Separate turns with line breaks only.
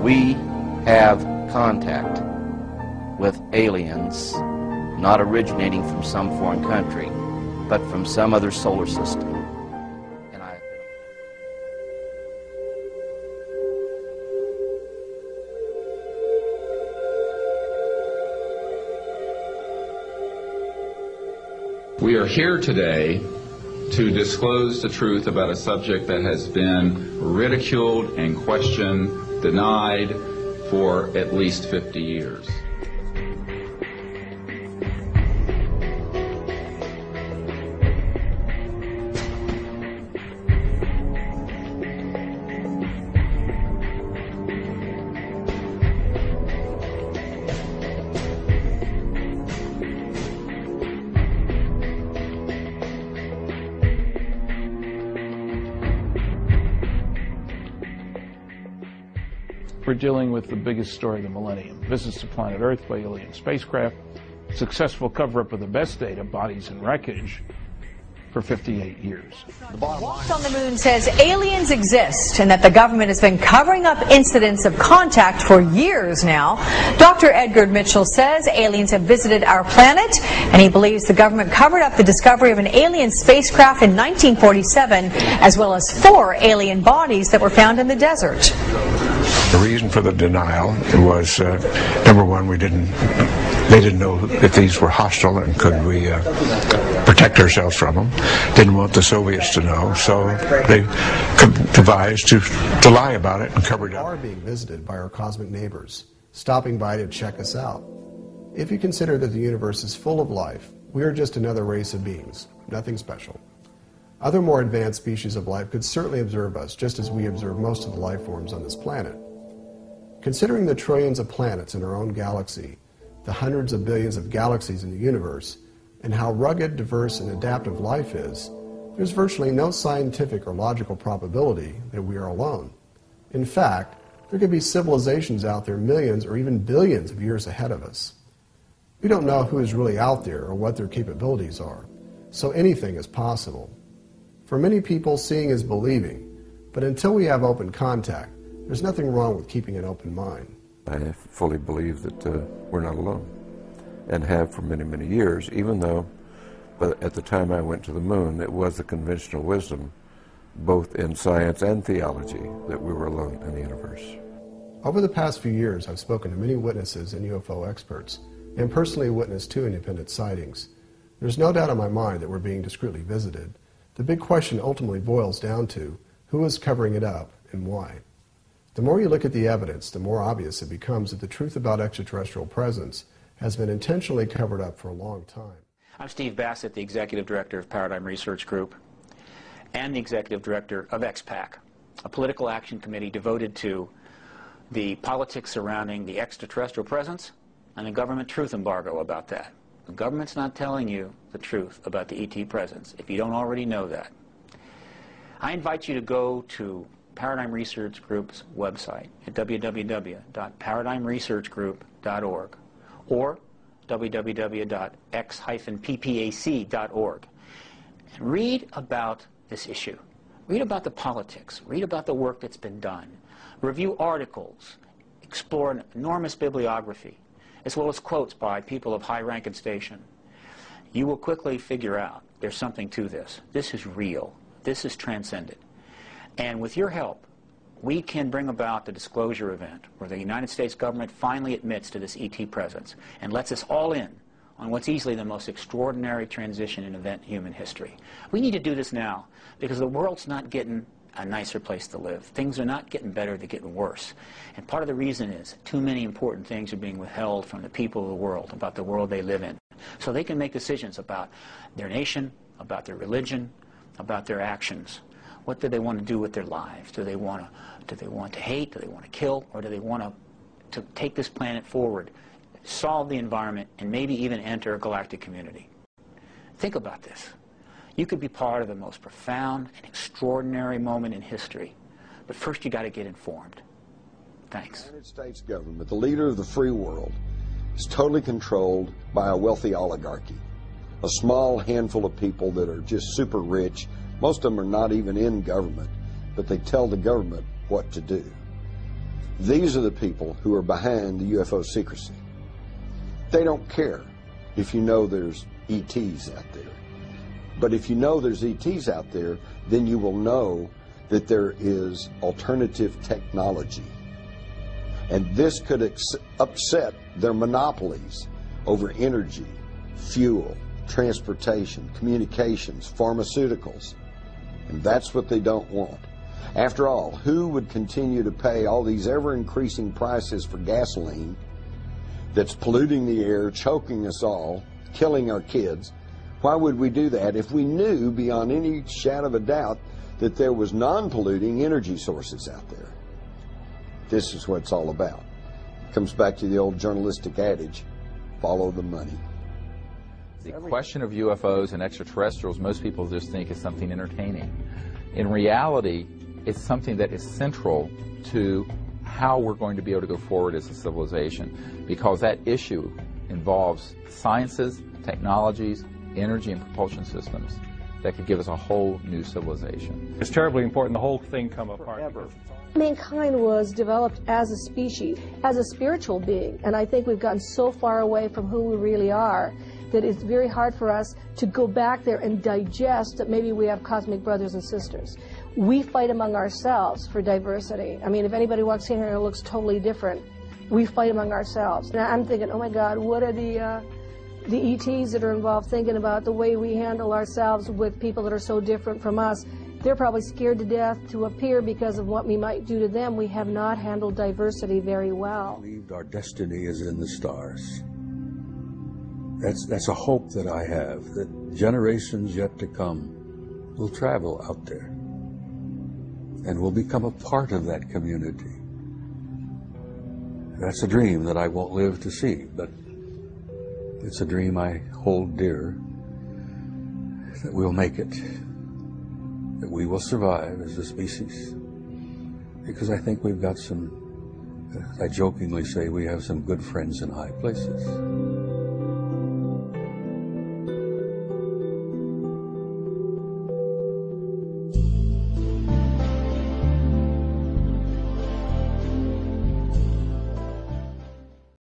We have contact with aliens not originating from some foreign country, but from some other solar system. And
We are here today to disclose the truth about a subject that has been ridiculed and questioned, denied for at least 50 years.
We're dealing with the biggest story of the millennium. Visits to planet Earth by alien spacecraft, successful cover-up of the best data, bodies and wreckage, for 58 years.
Walks on the Moon says aliens exist and that the government has been covering up incidents of contact for years now. Dr. Edgar Mitchell says aliens have visited our planet, and he believes the government covered up the discovery of an alien spacecraft in 1947, as well as 4 alien bodies that were found in the desert.
The reason for the denial was, number one, they didn't know if these were hostile and could we protect ourselves from them. Didn't want the Soviets to know, so they devised to lie about it and cover it up.
We are being visited by our cosmic neighbors, stopping by to check us out. If you consider that the universe is full of life, we are just another race of beings, nothing special. Other more advanced species of life could certainly observe us, just as we observe most of the life forms on this planet. Considering the trillions of planets in our own galaxy, the hundreds of billions of galaxies in the universe, and how rugged, diverse, and adaptive life is, there's virtually no scientific or logical probability that we are alone. In fact, there could be civilizations out there millions or even billions of years ahead of us. We don't know who is really out there or what their capabilities are, so anything is possible. For many people, seeing is believing, but until we have open contact, there's nothing wrong with keeping an open mind.
I fully believe that we're not alone, and have for many, many years, even though at the time I went to the moon, it was the conventional wisdom, both in science and theology, that we were alone in the universe.
Over the past few years, I've spoken to many witnesses and UFO experts, and personally witnessed 2 independent sightings. There's no doubt in my mind that we're being discreetly visited. The big question ultimately boils down to who is covering it up and why. The more you look at the evidence, the more obvious it becomes that the truth about extraterrestrial presence has been intentionally covered up for a long time.
I'm Steve Bassett, the Executive Director of Paradigm Research Group and the Executive Director of XPAC, a political action committee devoted to the politics surrounding the extraterrestrial presence and the government truth embargo about that. The government's not telling you the truth about the ET presence, if you don't already know that. I invite you to go to Paradigm Research Group's website at www.paradigmresearchgroup.org or www.x-ppac.org and read about this issue. Read about the politics. Read about the work that's been done. Review articles. Explore an enormous bibliography, as well as quotes by people of high rank and station. You will quickly figure out there's something to this. This is real. This is transcendent. And with your help, we can bring about the disclosure event where the United States government finally admits to this ET presence and lets us all in on what's easily the most extraordinary transition in event in human history. We need to do this now because the world's not getting a nicer place to live. Things are not getting better, they're getting worse. And part of the reason is too many important things are being withheld from the people of the world about the world they live in. So they can make decisions about their nation, about their religion, about their actions. What do they want to do with their lives? Do they want to hate? Do they want to kill? Or do they want to take this planet forward, solve the environment, and maybe even enter a galactic community? Think about this. You could be part of the most profound and extraordinary moment in history. But first you got to get informed. Thanks.
The United States government, the leader of the free world, is totally controlled by a wealthy oligarchy. A small handful of people that are just super rich. Most of them are not even in government, but they tell the government what to do. These are the people who are behind the UFO secrecy. They don't care if you know there's ETs out there. But if you know there's ETs out there, then you will know that there is alternative technology. And this could upset their monopolies over energy, fuel, transportation, communications, pharmaceuticals. And that's what they don't want. After all, who would continue to pay all these ever-increasing prices for gasoline that's polluting the air, choking us all, killing our kids? Why would we do that if we knew beyond any shadow of a doubt that there was non-polluting energy sources out there? This is what it's all about. It comes back to the old journalistic adage, follow the money.
The question of UFOs and extraterrestrials, most people just think is something entertaining. In reality, it's something that is central to how we're going to be able to go forward as a civilization, because that issue involves sciences, technologies, energy and propulsion systems that could give us a whole new civilization.
It's terribly important the whole thing come apart.
Mankind was developed as a species, as a spiritual being, and I think we've gotten so far away from who we really are that it's very hard for us to go back there and digest that maybe we have cosmic brothers and sisters. We fight among ourselves for diversity. I mean, if anybody walks in here and it looks totally different, we fight among ourselves. And I'm thinking, oh my God, what are the ETs that are involved thinking about the way we handle ourselves with people that are so different from us? They're probably scared to death to appear because of what we might do to them. We have not handled diversity very well.
I believe our destiny is in the stars. That's a hope that I have, that generations yet to come will travel out there and will become a part of that community. That's a dream that I won't live to see, but it's a dream I hold dear, that we'll make it, that we will survive as a species, because I think we've got some, I jokingly say we have some good friends in high places.